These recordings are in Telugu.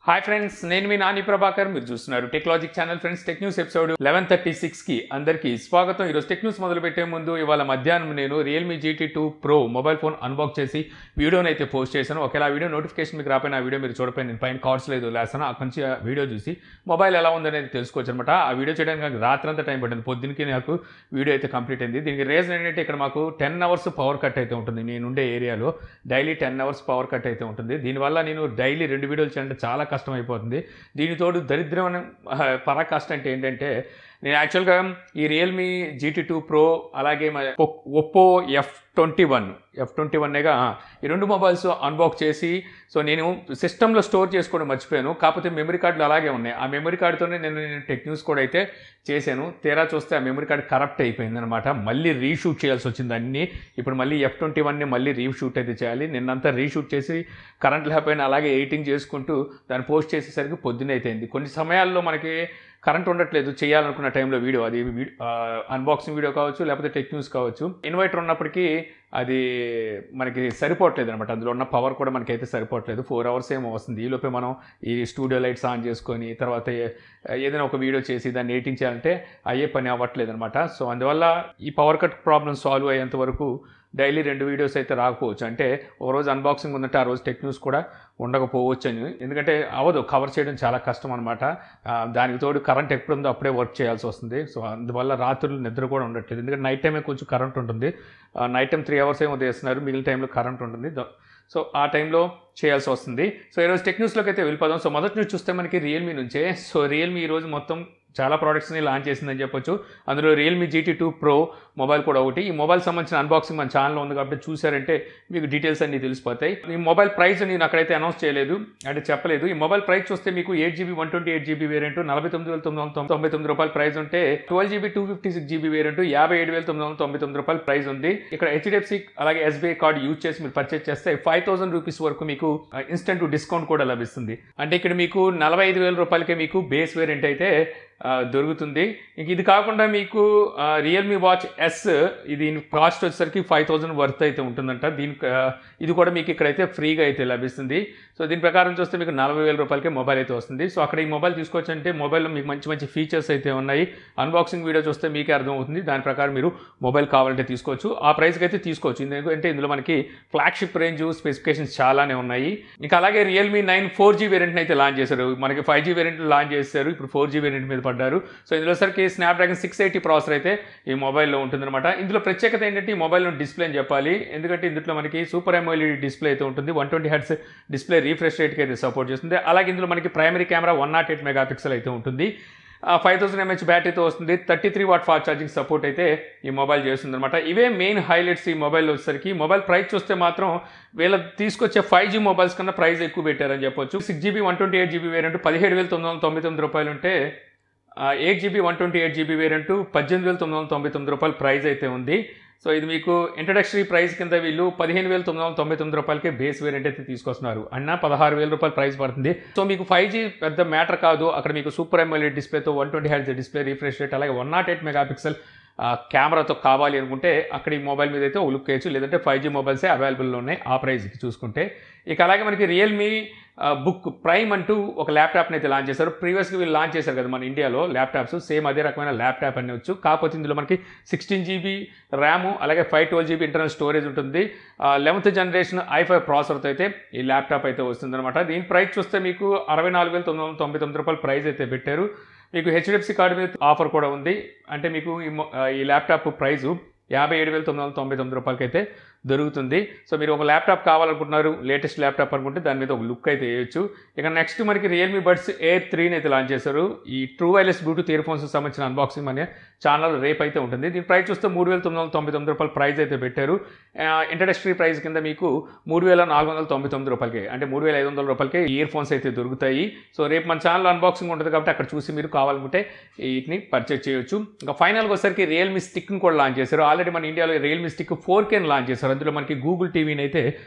హాయ్ ఫ్రెండ్స్, నేను మీ నాని ప్రభాకర్. మీరు చూస్తున్నారు technology channel. Friends, tech news episode 11:36కి అందరికీ స్వాగతం. ఈరోజు టెక్ న్యూస్ మొదలు పెట్టే ముందు ఇవాళ మధ్యాహ్నం నేను Realme GT2 Pro mobile phone unbox చేసి వీడియోని అయితే పోస్ట్ చేశాను. ఒకవేళ ఆ వీడియో నోటిఫికేషన్ మీకు రాపోయిన ఆ వీడియో మీరు చూడపోయి నేను పైన కార్డ్స్ లేదు లేస్తాను. అక్కడి నుంచి ఆ వీడియో చూసి మొబైల్ ఎలా ఉందనేది తెలుసుకోవచ్చు అనమాట. ఆ వీడియో చేయడానికి నాకు రాత్రంతా టైం పట్టింది. పొద్దున్నకి నాకు వీడియో అయితే కంప్లీట్ అయింది. దీనికి రీజన్ ఏంటంటే ఇక్కడ మాకు 10 అవర్స్ పవర్ కట్ అయితే ఉంటుంది. నేను ఉండే ఏరియాలో డైలీ 10 అవర్స్ పవర్ కట్ అయితే ఉంటుంది. దీనివల్ల నేను డైలీ 2 వీడియోలు చేయాలంటే చాలా కష్టం అయిపోతుంది. దీనితోడు దరిద్రమైన పరాకాష్ట అంటే ఏంటంటే, నేను యాక్చువల్గా ఈ రియల్మీ GT2 Pro అలాగే ఒప్పో F21 ఈ రెండు మొబైల్స్ అన్బాక్స్ చేసి నేను సిస్టంలో స్టోర్ చేసుకోవడం మర్చిపోయాను. కాకపోతే మెమరీ కార్డులు అలాగే ఉన్నాయి. ఆ మెమరీ కార్డుతోనే నేను టెక్ న్యూస్ కూడా అయితే చేశాను. తీరా చూస్తే ఆ మెమరీ కార్డు కరప్ట్ అయిపోయింది అనమాట. మళ్ళీ రీషూట్ చేయాల్సి వచ్చింది అన్నీ. ఇప్పుడు మళ్ళీ F21ని మళ్ళీ రీషూట్ అయితే చేయాలి. నిన్నంతా రీషూట్ చేసి కరెంట్ లేకపోయినా అలాగే ఎడిటింగ్ చేసుకుంటూ దాన్ని పోస్ట్ చేసేసరికి పొద్దున్న అయిపోయింది. కొన్ని సమయాల్లో మనకి కరెంట్ ఉండట్లేదు చేయాలనుకున్న టైంలో వీడియో, అది అన్బాక్సింగ్ వీడియో కావచ్చు లేకపోతే టెక్ న్యూస్ కావచ్చు. ఇన్వర్టర్ ఉన్నప్పటికీ అది మనకి సరిపోవట్లేదు అనమాట. అందులో ఉన్న పవర్ కూడా మనకైతే సరిపోవట్లేదు. 4 అవర్స్ ఏమో వస్తుంది. ఈలోపే మనం ఈ స్టూడియో లైట్స్ ఆన్ చేసుకొని తర్వాత ఏదైనా ఒక వీడియో చేసి దాన్ని ఎడిటింగ్ చేయాలంటే అయ్యే పని అవ్వట్లేదు అనమాట. సో అందువల్ల ఈ పవర్ కట్ ప్రాబ్లం సాల్వ్ అయ్యేంత వరకు డైలీ 2 వీడియోస్ అయితే రాకపోవచ్చు. అంటే ఒకరోజు అన్బాక్సింగ్ ఉందంటే ఆ రోజు టెక్ న్యూస్ కూడా ఉండకపోవచ్చు అని. ఎందుకంటే అవ్వదు, కవర్ చేయడం చాలా కష్టం అనమాట. దానికి తోడు కరెంట్ ఎప్పుడుందో అప్పుడే వర్క్ చేయాల్సి వస్తుంది. సో అందువల్ల రాత్రులు నిద్ర కూడా ఉండట్లేదు. ఎందుకంటే నైట్ టైమే కొంచెం కరెంట్ ఉంటుంది. నైట్ టైం 3 అవర్స్ ఏమో తీస్తున్నారు, మిగిలిన టైంలో కరెంట్ ఉంటుంది. సో ఆ టైంలో చేయాల్సి వస్తుంది. సో ఈరోజు టెక్ న్యూస్లోకి అయితే వెళ్ళిపోదాం. సో మొదటి న్యూస్ చూస్తే మనకి రియల్మీ నుంచే. సో రియల్మీ ఈరోజు మొత్తం చాలా ప్రోడక్ట్స్ని లాంచ్ చేసిందని చెప్పొచ్చు. అందులో Realme GT2 Pro మొబైల్ కూడా ఒకటి. ఈ మొబైల్ సంబంధించిన అన్బాక్సింగ్ మన ఛానల్లో ఉంది కాబట్టి చూసారంటే మీకు డీటెయిల్స్ అన్నీ తెలిసిపోతాయి. ఈ మొబైల్ ప్రైస్ నేను అక్కడైతే అనౌన్స్ చేయలేదు, అంటే చెప్పలేదు. ఈ మొబైల్ ప్రైస్ చూస్తే మీకు 8GB 128GB వేరియంట్ 49,999 రూపాయల ప్రైస్ ఉంటే 12GB 256GB వేరియంట్ 57,999 రూపాయల ప్రైస్ ఉంది. ఇక్కడ HDFC అలాగే SBI కార్డు యూజ్ చేసి మీరు పర్చేస్ చేస్తే 5,000 రూపీస్ వరకు మీకు ఇన్స్టెంట్ డిస్కౌంట్ కూడా లభిస్తుంది. అంటే ఇక్కడ మీకు 45,000 రూపాయలకే మీకు బేస్ వేరియంట్ అయితే దొరుకుతుంది. ఇంక ఇది కాకుండా మీకు రియల్మీ వాచ్ S, ఇది కాస్ట్ వచ్చేసరికి 5,000 వర్త్ అయితే ఉంటుందంట. దీనికి ఇది కూడా మీకు ఇక్కడైతే ఫ్రీగా అయితే లభిస్తుంది. సో దీని ప్రకారం చూస్తే మీకు 40,000 రూపాయలకే మొబైల్ అయితే వస్తుంది. సో అక్కడ ఈ మొబైల్ తీసుకోవచ్చంటే మొబైల్లో మీకు మంచి మంచి ఫీచర్స్ అయితే ఉన్నాయి. అన్బాక్సింగ్ వీడియో చూస్తే మీకే అర్థమవుతుంది. దాని ప్రకారం మీరు మొబైల్ కావాలంటే తీసుకోవచ్చు. ఆ ప్రైస్కి అయితే తీసుకోవచ్చు. ఎందుకంటే ఇందులో మనకి ఫ్లాగ్షిప్ రేంజ్ స్పెసిఫికేషన్స్ చాలానే ఉన్నాయి. ఇంకా అలాగే రియల్మీ 9 4G వేరియంట్ని అయితే లాంచ్ చేశారు. మనకి 5G వేరియంట్ లాంచ్ చేశారు, ఇప్పుడు 4G వేరియంట్ మీద పడ్డారు. సో ఇందులో సరికి స్నాప్డ్రాగన్ 680 ప్రాసెసర్ అయితే ఈ మొబైల్లో ఉంటుందన్నమాట. ఇందులో ప్రత్యేకత ఏంటంటే ఈ మొబైల్లో డిస్ప్లే అని చెప్పాలి. ఎందుకంటే ఇందులో మనకి సూపర్ AMOLED డిస్ప్లే అయితే ఉంటుంది. 120 Hz డిస్ప్లే రీఫ్రెష్ రేట్కి అయితే సపోర్ట్ చేస్తుంది. అలాగే ఇందులో మనకి ప్రైమరీ కెమెరా 108 మెగాపిక్సెల్ అయితే ఉంటుంది. 5000 mAh బ్యాటరీతో వస్తుంది. 33 వాట్ ఫాస్ట్ ఛార్జింగ్ సపోర్ట్ అయితే ఈ మొబైల్ చేస్తుంది అనమాట. ఇవే మెయిన్ హైలైట్స్ ఈ మొబైల్ వచ్చేసరికి. మొబైల్ ప్రైస్ చూస్తే మాత్రం వీళ్ళ తీసుకొచ్చే 5G మొబైల్స్ కన్నా ప్రైస్ ఎక్కువ పెట్టారని చెప్పొచ్చు. 6GB 128GB వేరియంట్ 17,999 రూపాయలు ఉంటే 8GB 128GB వేరియంట్ 18,999 రూపాయలు ప్రైస్ అయితే ఉంది. సో ఇది మీకు ఇంట్రడక్టరీ ప్రైస్ కింద వీళ్ళు 15,999 రూపాయలకే బేస్ వేరియంట్ అయితే తీసుకొస్తున్నారు. అన్న 16,000 రూపాయలు ప్రైస్ పడుతుంది. సో మీకు 5G పెద్ద మ్యాటర్ కాదు. అక్కడ మీకు super AMOLED డిస్ప్లేతో 120 Hz display refresh rate అలాగే 108 మెగాపిక్సెల్ కెమెరాతో కావాలి అనుకుంటే అక్కడ ఈ మొబైల్ మీద అయితే లుక్ చేయొచ్చు. లేదంటే 5G మొబైల్సే అవైలబుల్లో ఉన్నాయి ఆ ప్రైస్కి చూసుకుంటే. ఇక అలాగే మనకి రియల్మీ బుక్ ప్రైమ్ అంటూ ఒక ల్యాప్టాప్ని అయితే లాంచ్ చేశారు. ప్రీవియస్గా వీళ్ళు లాంచ్ చేశారు కదా మన ఇండియాలో ల్యాప్టాప్స్, సేమ్ అదే రకమైన ల్యాప్టాప్ అని వచ్చు. కాకపోతే ఇందులో మనకి 16GB ర్యామ్ అలాగే 512GB ఇంటర్నల్ స్టోరేజ్ ఉంటుంది. 11th జనరేషన్ i5 ప్రాసెసర్తో అయితే ఈ ల్యాప్టాప్ అయితే వస్తుందన్నమాట. దీని ప్రైస్ చూస్తే మీకు 64,999 రూపాయలు ప్రైస్ అయితే పెట్టారు. మీకు HDFC కార్డు మీద ఆఫర్ కూడా ఉంది. అంటే మీకు ఈ ల్యాప్టాప్ ప్రైజు 57,999 రూపాయలకి అయితే దొరుకుతుంది. సో మీరు ఒక ల్యాప్టాప్ కావాలనుకుంటున్నారు, లేటెస్ట్ ల్యాప్టాప్ అనుకుంటే దాని మీద ఒక లుక్ అయితే వేయచ్చు. ఇక నెక్స్ట్ మనకి రియల్మీ బడ్స్ A33 అయితే లాంచ్ చేశారు. ఈ true wireless Bluetooth ear phones సంబంధించిన అన్బాక్సింగ్ అనే ఛానల్ రేపు అయితే ఉంటుంది. దీని ప్రైస్ చూస్తే 3,999 రూపాయలు ప్రైస్ అయితే పెట్టారు. ఇంట్రడక్టరీ ప్రైస్ కింద మీకు 3,499 రూపాయలకి, అంటే 3,500 రూపాయలకి ఇయర్ ఫోన్స్ అయితే దొరుకుతాయి. సో రేపు మన ఛానల్ అన్బాక్సింగ్ ఉంటుంది కాబట్టి అక్కడ చూసి మీరు కావాలనుకుంటే వీటిని పర్చేజ్ చేయొచ్చు. ఇంకా ఫైనల్గా వచ్చేసరికి రియల్మీ స్టిక్ని కూడా లాంచ్ చేశారు. ఆల్రెడీ మన ఇండియాలో రియల్మీ స్టిక్ 4Kని లాంచ్ చేశారు. అందులో మనకి గూగుల్ టీవీని అయితే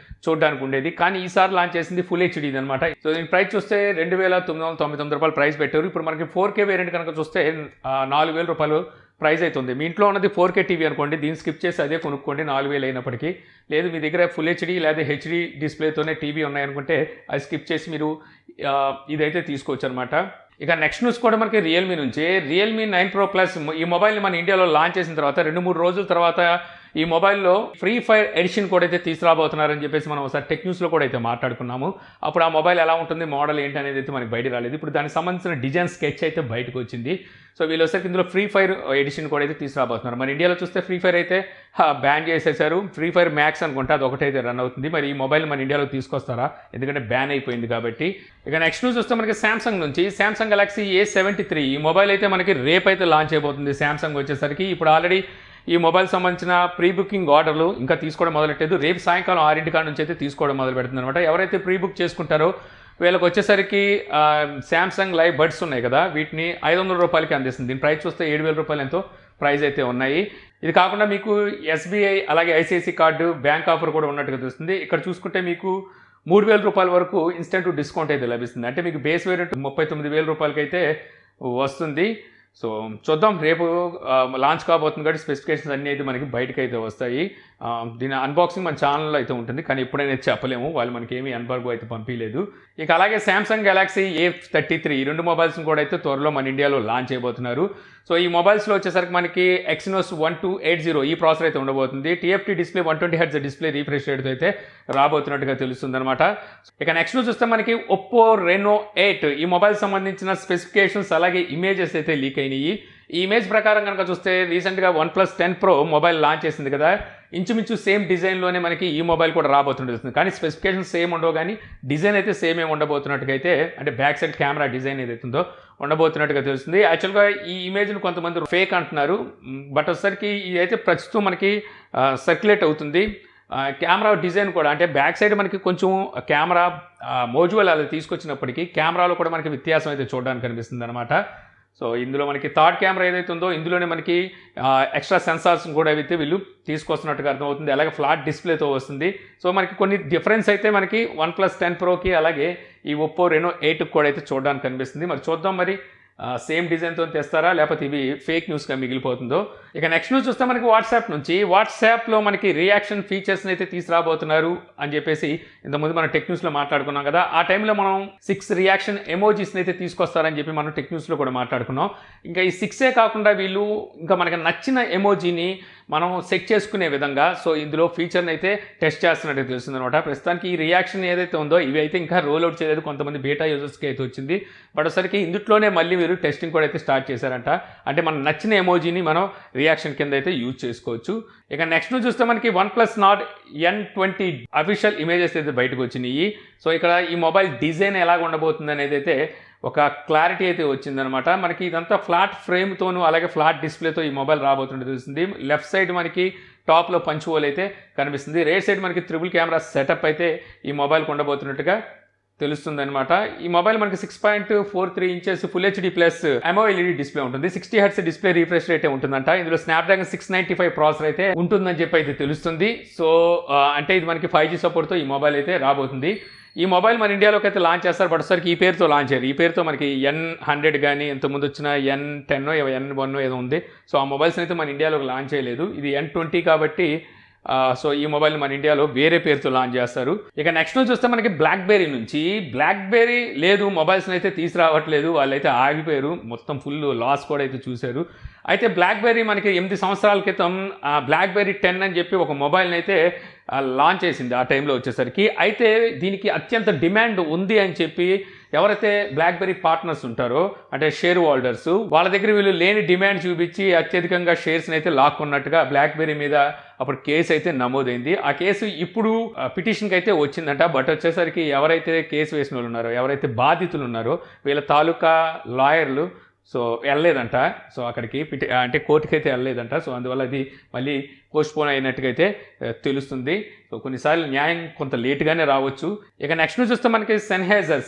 చూడడానికి ఉండేది, కానీ ఈసారి లాంచ్ చేసింది ఫుల్ హెచ్డీ అనమాట. సో దీని ప్రైస్ చూస్తే 2,999 రూపాయలు ప్రైస్ పెట్టారు. ఇప్పుడు మనకి 4K వేరియంట్ కనుక చూస్తే 4,000 రూపాయలు ప్రైస్ అయితే ఉంది. మీ ఇంట్లో ఉన్నది 4K టీవీ అనుకోండి, దీన్ని స్కిప్ చేసి అదే కొనుక్కోండి 4000 అయినప్పటికీ. లేదు మీ దగ్గర ఫుల్ హెచ్డీ లేదా హెచ్డీ డిస్ప్లేతోనే టీవీ ఉన్నాయనుకుంటే అది స్కిప్ చేసి మీరు ఇదైతే తీసుకోవచ్చు అనమాట. ఇక నెక్స్ట్ న్యూస్ కూడా మనకి రియల్మీ నుంచి. రియల్మీ 9 Pro Plus ఈ మొబైల్ని మన ఇండియాలో లాంచ్ చేసిన తర్వాత 2-3 రోజుల తర్వాత ఈ మొబైల్లో ఫ్రీ ఫైర్ ఎడిషన్ కూడా అయితే తీసుకురాబోతున్నారని చెప్పేసి మనం ఒకసారి టెక్ న్యూస్లో కూడా అయితే మాట్లాడుకున్నాము. అప్పుడు ఆ మొబైల్ ఎలా ఉంటుంది, మోడల్ ఏంటి అనేది అయితే మనకి బయట రాలేదు. ఇప్పుడు దానికి సంబంధించిన డిజైన్ స్కెచ్ అయితే బయటకు వచ్చింది. సో వీళ్ళు వచ్చేసరికి ఇందులో ఫ్రీ ఫైర్ ఎడిషన్ కూడా అయితే తీసుకురాబోతున్నారు. మన ఇండియాలో చూస్తే ఫ్రీ ఫైర్ అయితే బ్యాన్ చేసేసారు. ఫ్రీ ఫైర్ మ్యాక్స్ అనుకుంటే అది ఒకటైతే రన్ అవుతుంది. మరి ఈ మొబైల్ మన ఇండియాలో తీసుకొస్తారా, ఎందుకంటే బ్యాన్ అయిపోయింది కాబట్టి. ఇక నెక్స్ట్ న్యూస్ వస్తే మనకి సామ్సంగ్ నుంచి. సామ్సంగ్ గెలాక్సీ A73 ఈ మొబైల్ అయితే మనకి రేపు అయితే లాంచ్ అయిపోతుంది. సామ్సంగ్ వచ్చేసరికి ఇప్పుడు ఆల్రెడీ ఈ మొబైల్ సంబంధించిన ప్రీ బుకింగ్ ఆర్డర్లు ఇంకా తీసుకోవడం మొదలెట్టలేదు. రేపు సాయంకాలం 6 నుంచి అయితే తీసుకోవడం మొదలు పెడుతుంది అనమాట. ఎవరైతే ప్రీ బుక్ చేసుకుంటారో వీళ్ళకి వచ్చేసరికి శాంసంగ్ లైవ్ బడ్స్ ఉన్నాయి కదా, వీటిని 500 రూపాయలకి అందిస్తుంది. దీని ప్రైస్ చూస్తే 7000 రూపాయలు ఎంతో ప్రైస్ అయితే ఉన్నాయి. ఇది కాకుండా మీకు SBI అలాగే ICICI కార్డు బ్యాంక్ ఆఫర్ కూడా ఉన్నట్టుగా తెలుస్తుంది. ఇక్కడ చూసుకుంటే మీకు 3000 రూపాయల వరకు ఇన్స్టెంట్ డిస్కౌంట్ అయితే లభిస్తుంది. అంటే మీకు బేస్ వేరియంట్ 39,000 రూపాయలకి అయితే వస్తుంది. సో చూద్దాం, రేపు లాంచ్ కాబోతుంది కాబట్టి స్పెసిఫికేషన్స్ అన్నీ అయితే మనకి బయటకు అయితే వస్తాయి. దీని అన్బాక్సింగ్ మన ఛానల్లో అయితే ఉంటుంది, కానీ ఎప్పుడైనా చెప్పలేము, వాళ్ళు మనకి ఏమీ అన్బాక్స్ అయితే పంపించలేదు. ఇక అలాగే సామ్సంగ్ గెలాక్సీ A33 ఈ 2 మొబైల్స్ని కూడా అయితే త్వరలో మన ఇండియాలో లాంచ్ చేయబోతున్నారు. సో ఈ మొబైల్స్లో వచ్చేసరికి మనకి Exynos 1280 ఈ ప్రాసెసర్ అయితే ఉండబోతుంది. TFT display 120Hz display refresh రేట్తో అయితే రాబోతున్నట్టుగా తెలుస్తుంది అనమాట. ఇక నెక్స్ట్ చూస్తే మనకి Oppo Reno 8 ఈ మొబైల్ సంబంధించిన స్పెసిఫికేషన్స్ అలాగే ఇమేజెస్ అయితే లీక్ అయినాయి. ఈ ఇమేజ్ ప్రకారం కనుక చూస్తే రీసెంట్గా OnePlus 10 Pro మొబైల్ లాంచ్ చేసింది కదా, ఇంచుమించు సేమ్ డిజైన్లోనే మనకి ఈ మొబైల్ కూడా రాబోతుంటుంది. కానీ స్పెసిఫికేషన్ సేమ్ ఉండవు, కానీ డిజైన్ అయితే సేమ్ ఏమి ఉండబోతున్నట్టుగా అయితే, అంటే బ్యాక్ సైడ్ కెమెరా డిజైన్ ఏదైతుందో ఉండబోతున్నట్టుగా తెలుస్తుంది. యాక్చువల్గా ఈ ఇమేజ్ను కొంతమంది ఫేక్ అంటున్నారు, బట్ వచ్చేసరికి ఇదైతే ప్రస్తుతం మనకి సర్క్యులేట్ అవుతుంది. కెమెరా డిజైన్ కూడా, అంటే బ్యాక్ సైడ్ మనకి కొంచెం కెమెరా మోజువల్ అలా తీసుకొచ్చినప్పటికీ కెమెరాలో కూడా మనకి వ్యత్యాసం అయితే చూడడానికి కనిపిస్తుంది అనమాట. సో ఇందులో మనకి థర్డ్ కెమెరా ఏదైతే ఉందో ఇందులోనే మనకి ఎక్స్ట్రా సెన్సార్స్ కూడా అయితే వీళ్ళు తీసుకొస్తున్నట్టుగా అర్థమవుతుంది. అలాగే ఫ్లాట్ డిస్ప్లేతో వస్తుంది. సో మనకి కొన్ని డిఫరెన్స్ అయితే మనకి OnePlus 10 Proకి అలాగే ఈ Oppo Reno 8కి కూడా అయితే చూడడానికి కనిపిస్తుంది. మరి చూద్దాం, మరి సేమ్ డిజైన్తో తెస్తారా లేకపోతే ఇవి ఫేక్ న్యూస్గా మిగిలిపోతుందో. ఇక నెక్స్ట్ న్యూస్ చూస్తే మనకి వాట్సాప్ నుంచి. వాట్సాప్లో మనకి రియాక్షన్ ఫీచర్స్ని అయితే తీసుకురాబోతున్నారు అని చెప్పేసి ఇంతకుముందు మనం టెక్ న్యూస్లో మాట్లాడుకున్నాం కదా. ఆ టైంలో మనం 6 రియాక్షన్ ఎమోజీస్ని అయితే తీసుకొస్తారని చెప్పి మనం టెక్ న్యూస్లో కూడా మాట్లాడుకున్నాం. ఇంకా ఈ 6ఏ కాకుండా వీళ్ళు ఇంకా మనకి నచ్చిన ఎమోజీని మనం సెట్ చేసుకునే విధంగా సో ఇందులో ఫీచర్ని అయితే టెస్ట్ చేస్తున్నట్టు తెలుస్తుంది అనమాట. ప్రస్తుతానికి ఈ రియాక్షన్ ఏదైతే ఉందో ఇవి అయితే ఇంకా రోల్ అవుట్ చేయలేదు, కొంతమంది బీటా యూజర్స్కి అయితే వచ్చింది. బట్ ఒకసారికి ఇందులోనే మళ్ళీ మీరు టెస్టింగ్ కూడా అయితే స్టార్ట్ చేశారంట. అంటే మన నచ్చిన ఎమోజీని మనం రియాక్షన్ కింద అయితే యూజ్ చేసుకోవచ్చు. ఇక నెక్స్ట్ చూస్తే మనకి OnePlus Nord N20 official images అయితే బయటకు వచ్చినాయి. సో ఇక్కడ ఈ మొబైల్ డిజైన్ ఎలాగ ఉండబోతుంది అనేది అయితే ఒక క్లారిటీ అయితే వచ్చిందనమాట. మనకి ఇదంతా ఫ్లాట్ ఫ్రేమ్తోనూ అలాగే ఫ్లాట్ డిస్ప్లేతో ఈ మొబైల్ రాబోతుంటే తెలుస్తుంది. లెఫ్ట్ సైడ్ మనకి టాప్లో పంచ్ హోల్ అయితే కనిపిస్తుంది. రైట్ సైడ్ మనకి ట్రిపుల్ కెమెరా సెటప్ అయితే ఈ మొబైల్కి ఉండబోతున్నట్టుగా తెలుస్తుంది అనమాట. ఈ మొబైల్ మనకి 6.43 inches full HD plus AMOLED display ఉంటుంది. 60Hz డిస్ప్లే రీఫ్రెష్ రేట్ ఉంటుందంట. ఇందులో స్నాప్డ్రాగన్ 695 ప్రాసెసర్ అయితే ఉంటుందని చెప్పి అయితే తెలుస్తుంది. సో అంటే ఇది మనకి 5G సపోర్ట్తో ఈ మొబైల్ అయితే రాబోతుంది. ఈ మొబైల్ మన ఇండియాలోకి అయితే లాంచ్ చేస్తారు, బట్ ఒకసారికి ఈ పేరుతో లాంచ్ అయ్యారు. ఈ పేరుతో మనకి N100 కానీ ఇంతకుముందు వచ్చిన N10 N1 ఏదో ఉంది. సో ఆ మొబైల్స్ అయితే మన ఇండియాలోకి లాంచ్ చేయలేదు. ఇది N20 కాబట్టి సో ఈ మొబైల్ని మన ఇండియాలో వేరే పేరుతో లాంచ్ చేస్తారు. ఇక నెక్స్ట్ చూస్తే మనకి BlackBerry నుంచి. BlackBerry లేదు, మొబైల్స్ని అయితే తీసుకురావట్లేదు, వాళ్ళైతే ఆగిపోయారు, మొత్తం ఫుల్ లాస్ కూడా అయితే చూశారు. అయితే BlackBerry మనకి 8 సంవత్సరాల క్రితం BlackBerry 10 అని చెప్పి ఒక మొబైల్ని అయితే లాంచ్ చేసింది ఆ టైంలో వచ్చేసరికి. అయితే దీనికి అత్యంత డిమాండ్ ఉంది అని చెప్పి ఎవరైతే BlackBerry పార్ట్నర్స్ ఉంటారో అంటే షేర్ హోల్డర్స్ వాళ్ళ దగ్గర వీళ్ళు లేని డిమాండ్ చూపించి అత్యధికంగా షేర్స్ని అయితే లాక్కున్నట్టుగా BlackBerry మీద అప్పుడు కేసు అయితే నమోదైంది. ఆ కేసు ఇప్పుడు పిటిషన్కి అయితే వచ్చిందంట. బట్ వచ్చేసరికి ఎవరైతే కేసు వేసిన వాళ్ళు ఉన్నారో, ఎవరైతే బాధితులు ఉన్నారో వీళ్ళ తాలూకా లాయర్లు సో వెళ్ళలేదంట. సో అక్కడికి అంటే కోర్టుకి అయితే వెళ్ళలేదంట. సో అందువల్ల అది మళ్ళీ పోస్ట్పోన్ అయినట్టుగా అయితే తెలుస్తుంది. సో కొన్నిసార్లు న్యాయం కొంత లేట్గానే రావచ్చు. ఇక నెక్స్ట్ చూస్తే మనకి Sennheiser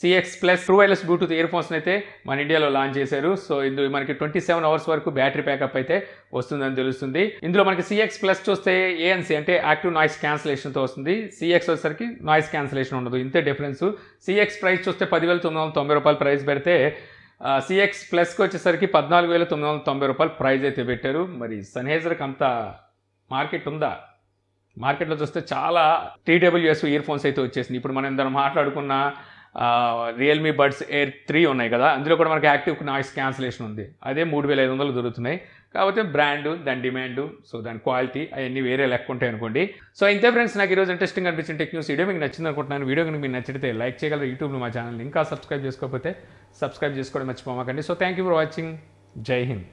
CX+ true wireless Bluetooth ear phones అయితే మన ఇండియాలో లాంచ్ చేశారు. సో ఇందులో మనకి 27 అవర్స్ వరకు బ్యాటరీ బ్యాకప్ అయితే వస్తుందని తెలుస్తుంది. ఇందులో మనకి CX+ చూస్తే ANC అంటే యాక్టివ్ నాయిస్ క్యాన్సిలేషన్తో వస్తుంది. CX వచ్చేసరికి నాయిస్ క్యాన్సిలేషన్ ఉండదు, ఇంతే డిఫరెన్స్. CX ప్రైస్ చూస్తే 10,990 రూపాయలు ప్రైస్ పెడితే సిఎక్స్ ప్లస్కి వచ్చేసరికి 14,990 రూపాయలు ప్రైజ్ అయితే పెట్టారు. మరి సన్హైజర్కి అంత మార్కెట్ ఉందా? మార్కెట్లో చూస్తే చాలా TWS ఇయర్ ఫోన్స్ అయితే వచ్చేసింది. ఇప్పుడు మనం ఇందాక మాట్లాడుకున్న రియల్మీ బడ్స్ ఎయిర్ 3 ఉన్నాయి కదా, అందులో కూడా మనకి యాక్టివ్ నాయిస్ క్యాన్సిలేషన్ ఉంది. అదే 3,500 దొరుకుతున్నాయి. కాకపోతే బ్రాండ్, దాని డిమాండ్, సో దాని క్వాలిటీ అవన్నీ వేరే లెక్క ఉంటాయి అనుకోండి. సో ఇంతే ఫ్రెండ్స్, నాకు ఈరోజు ఇంట్రెస్టింగ్ అనిపించిన టెక్ న్యూస్ వీడియో మీకు నచ్చింది అనుకుంటున్నాను. వీడియో కనుక మీకు నచ్చితే లైక్ చేయగలరు. యూట్యూబ్లో మా ఛానల్ ఇంకా సబ్స్క్రైబ్ చేసుకోకపోతే సబ్స్క్రైబ్ చేసుకోవడం మర్చిపోమాకండి. So thank you for watching. జై హింద్.